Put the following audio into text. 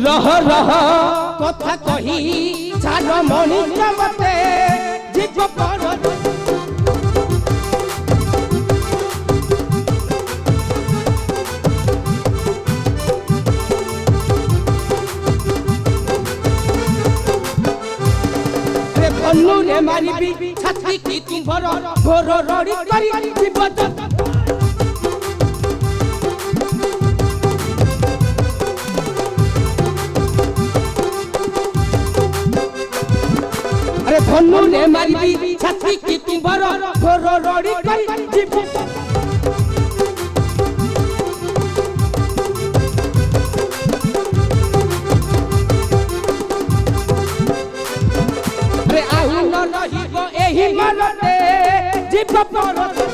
रह रह कथा कही छाड़ मणि मते जीव पर बन्नू रे मारिबी छाती की तुम्हार घोर रड़ी करी जीव अरे भन्नू रे मारिबी छाती की तुम्हार घोर रड़ी करी जीव अरे आउ न रहिबो एही मनते जीव पर